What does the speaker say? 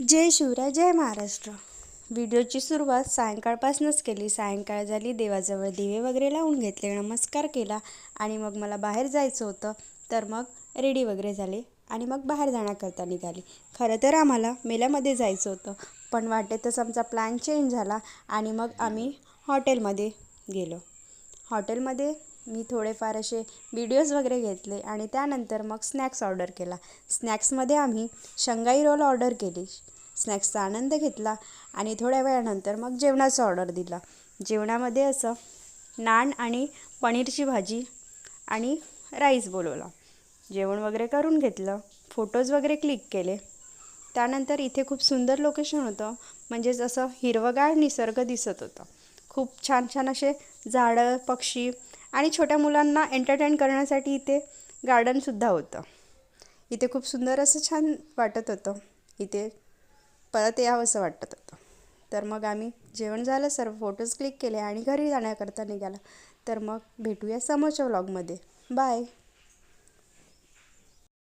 जय शिवराय, जय महाराष्ट्र. व्हिडिओची सुरुवात सायंकाळपासूनच केली. सायंकाळ झाली, देवाजवळ दिवे वगैरे लावून घेतले, नमस्कार केला आणि मग मला बाहेर जायचं होतं. तर मग रेडी वगैरे झाले आणि मग बाहेर जाण्याकरता निघाली. खरं तर आम्हाला मेल्यामध्ये जायचं होतं, पण वाटेतच आमचा प्लॅन चेंज झाला आणि मग आम्ही हॉटेलमध्ये गेलो. हॉटेलमध्ये मी थोडेफार असे व्हिडिओज वगैरे घेतले आणि त्यानंतर मग स्नॅक्स ऑर्डर केला. स्नॅक्समध्ये आम्ही शंघाई रोल ऑर्डर केली. स्नॅक्सचा आनंद घेतला आणि थोड्या वेळानंतर मग जेवणाचा ऑर्डर दिला. जेवणामध्ये असं नान आणि पनीरची भाजी आणि राईस बोलवला. जेवण वगैरे करून घेतलं, फोटोज वगैरे क्लिक केले. त्यानंतर इथे खूप सुंदर लोकेशन होतं, म्हणजेच असं हिरवंगार निसर्ग दिसत होतं. खूप छान छान असे झाडं, पक्षी आणि छोट्या मुलांना एंटरटेन करण्यासाठी इथे गार्डनसुद्धा होतं. इथे खूप सुंदर असं छान वाटत होतं. इथे परत यावंसं वाटत होतं. तर मग आम्ही जेवण झालं, सर्व फोटोज क्लिक केले आणि घरी जाण्याकरता निघाला. तर मग भेटूया समोरच्या व्लॉगमध्ये. बाय.